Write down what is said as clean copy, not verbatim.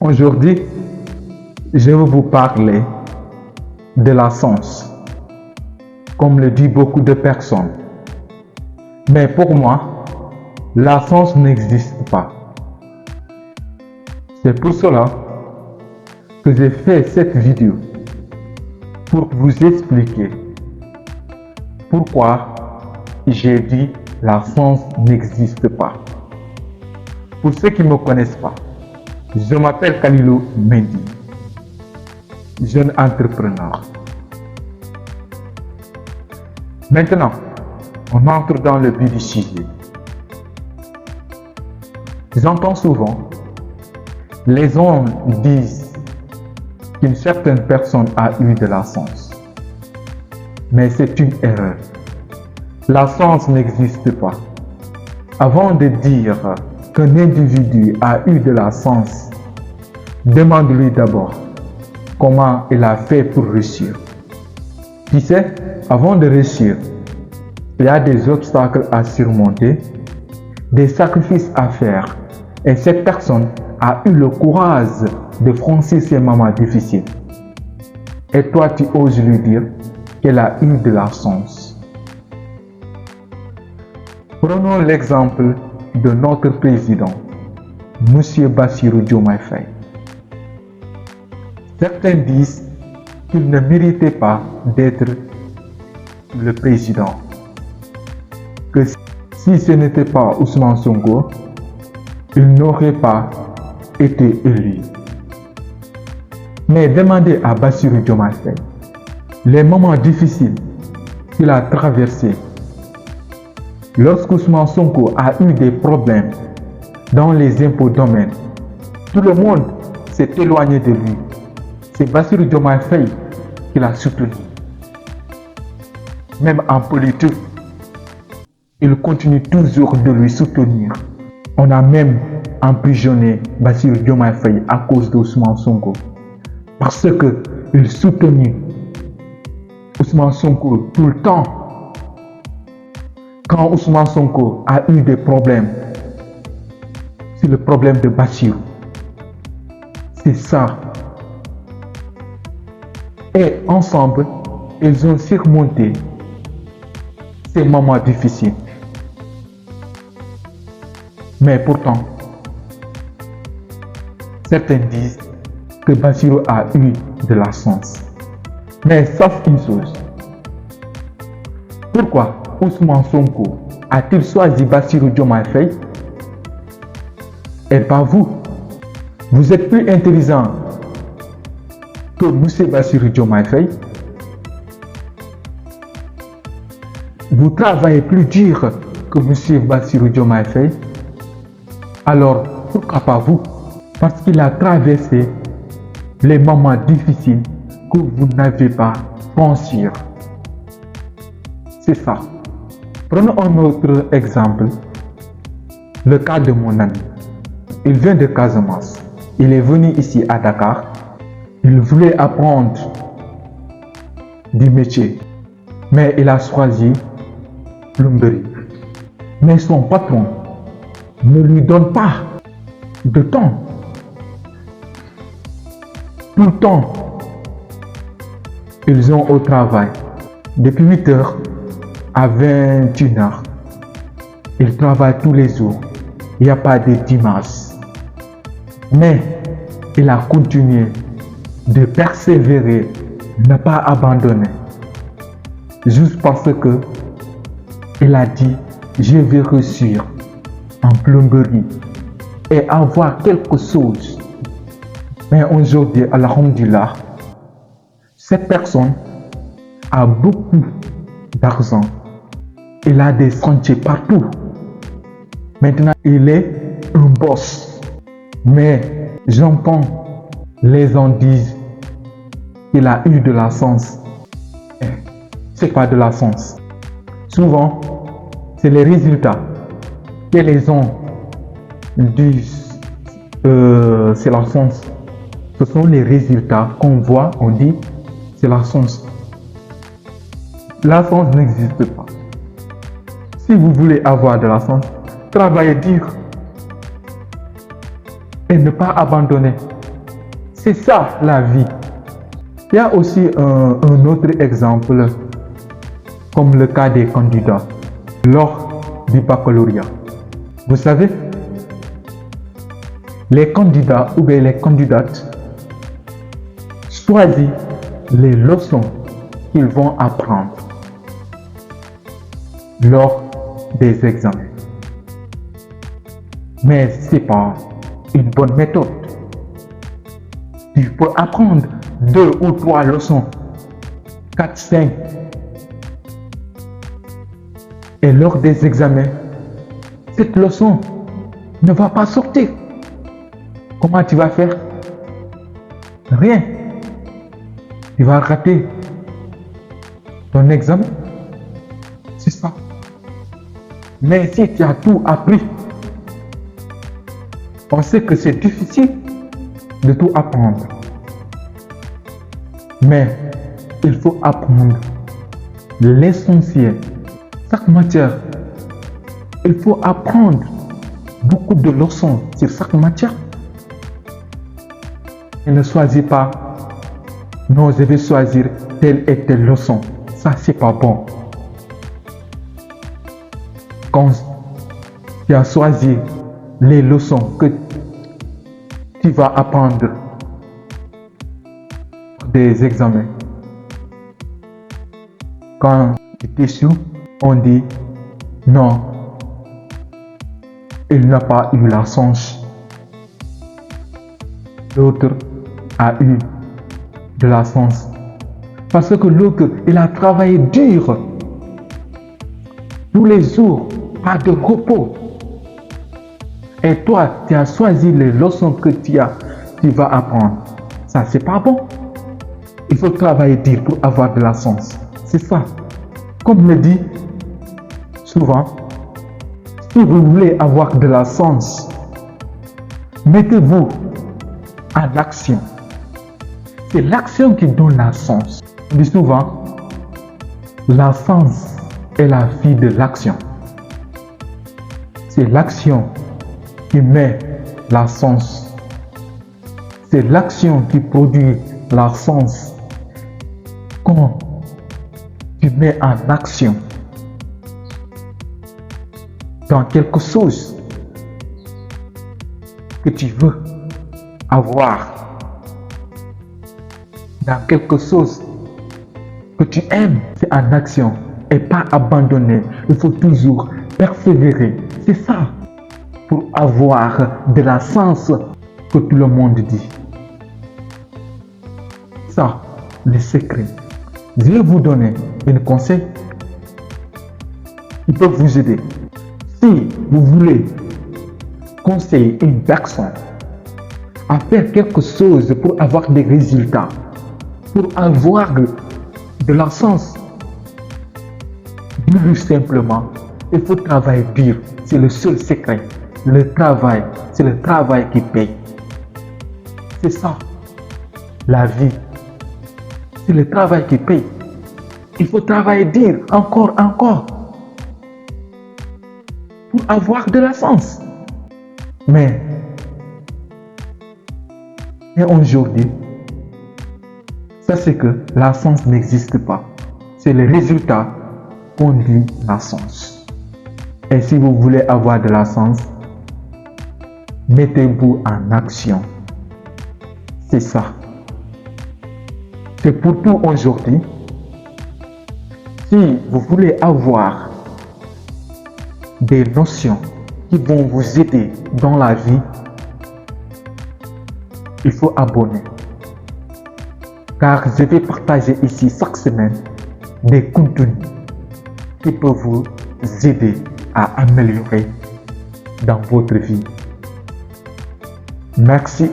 Aujourd'hui, je vais vous parler de la science, comme le disent beaucoup de personnes. Mais pour moi, la science n'existe pas. C'est pour cela que j'ai fait cette vidéo, pour vous expliquer pourquoi j'ai dit la science n'existe pas. Pour ceux qui ne me connaissent pas, je m'appelle Khalilou Mendy, jeune entrepreneur. Maintenant, on entre dans le vif du sujet. J'entends souvent, les gens disent qu'une certaine personne a eu de la science. Mais c'est une erreur. La science n'existe pas. Avant de dire qu'un individu a eu de la science, demande-lui d'abord comment il a fait pour réussir. Tu sais, avant de réussir, il y a des obstacles à surmonter, des sacrifices à faire. Et cette personne a eu le courage de franchir ces moments difficiles. Et toi, tu oses lui dire qu'elle a eu de la chance. Prenons l'exemple de notre président, M. Bassirou Diomaye Faye. Certains disent qu'il ne méritait pas d'être le président, que si ce n'était pas Ousmane Sonko, il n'aurait pas été élu. Mais demandez à Bassirou Diomaye Faye les moments difficiles qu'il a traversés. Lorsqu'Ousmane Sonko a eu des problèmes dans les impôts domaines, tout le monde s'est éloigné de lui. C'est Bassirou Diomaye Faye qui l'a soutenu. Même en politique, il continue toujours de lui soutenir. On a même emprisonné Bassirou Diomaye Faye à cause d'Ousmane Sonko. Parce qu'il soutenait Ousmane Sonko tout le temps. Quand Ousmane Sonko a eu des problèmes, c'est le problème de Bassirou. C'est ça. Et ensemble, ils ont surmonté ces moments difficiles. Mais pourtant, certains disent que Bassirou a eu de la chance. Mais sauf une chose. Pourquoi Ousmane Sonko a-t-il choisi Bassirou Diomaye Faye et pas vous? Vous êtes plus intelligent que M. Bassirou Diomaye Faye. Vous travaillez plus dur que M. Bassirou Diomaye Faye. Alors, pourquoi pas vous? Parce qu'il a traversé les moments difficiles que vous n'avez pas franchis. C'est ça. Prenons un autre exemple. Le cas de mon ami. Il vient de Casamance. Il est venu ici à Dakar. Il voulait apprendre du métier. Mais il a choisi plomberie. Mais son patron ne lui donne pas de temps. Tout le temps, ils sont au travail. Depuis 8 heures à 21 heures. Ils travaillent tous les jours. Il n'y a pas de dimanche. Mais il a continué de persévérer, ne pas abandonner. Juste parce que il a dit, je vais réussir en plomberie et avoir quelque chose. Mais aujourd'hui, alhamdulillah, cette personne a beaucoup d'argent. Il a des chantiers partout. Maintenant, il est un boss. Mais j'entends les gens disent qu'il a eu de la chance. C'est pas de la chance. Souvent, c'est les résultats que les gens disent c'est la chance. Ce sont les résultats qu'on voit, on dit c'est la chance. La chance n'existe pas. Si vous voulez avoir de la chance, travaillez dur. et ne pas abandonner. C'est ça la vie. Il y a aussi un autre exemple, comme le cas des candidats lors du baccalauréat. Vous savez, les candidats ou bien les candidates choisissent les leçons qu'ils vont apprendre lors des examens. Mais ce n'est pas une bonne méthode. Tu peux apprendre 2 ou 3 leçons, 4, 5. Et lors des examens, cette leçon ne va pas sortir. Comment tu vas faire? Rien. Tu vas rater ton examen. C'est ça. Mais si tu as tout appris, on sait que c'est difficile de tout apprendre. Mais il faut apprendre l'essentiel. Chaque matière, il faut apprendre beaucoup de leçons sur chaque matière. Et ne choisis pas, non, je vais choisir telle et telle leçon. Ça, c'est pas bon. Quand tu as choisi les leçons que tu vas apprendre des examens, quand tu t'échoues, on dit non, il n'a pas eu la chance. L'autre a eu de la chance. Parce que l'autre, il a travaillé dur. Tous les jours, pas de repos. Et toi, tu as choisi les leçons que tu vas apprendre. Ça, c'est pas bon. Il faut travailler dur pour avoir de la chance. C'est ça. Comme le dit souvent, si vous voulez avoir de la chance, mettez-vous en action. C'est l'action qui donne la chance. On dit souvent, la chance est la fille de l'action. C'est l'action qui met la chance. C'est l'action qui produit la chance. Quand tu mets en action dans quelque chose que tu veux avoir, dans quelque chose que tu aimes, c'est en action et pas abandonner. Il faut toujours persévérer. C'est ça pour avoir de la chance que tout le monde dit. Ça, le secret. Je vais vous donner un conseil qui peut vous aider. Si vous voulez conseiller une personne à faire quelque chose pour avoir des résultats, pour avoir de la chance, dis-lui simplement, il faut travailler dur. C'est le seul secret. Le travail, c'est le travail qui paye. C'est ça, la vie. C'est le travail qui paye. Il faut travailler dur, encore, pour avoir de la chance. Mais aujourd'hui, ça c'est que la chance n'existe pas. C'est le résultat qu'on dit la chance. Et si vous voulez avoir de la chance, mettez-vous en action. C'est ça. C'est pour tout aujourd'hui. Si vous voulez avoir des notions qui vont vous aider dans la vie, il faut abonner. Car je vais partager ici chaque semaine des contenus qui peuvent vous aider à améliorer dans votre vie. Merci.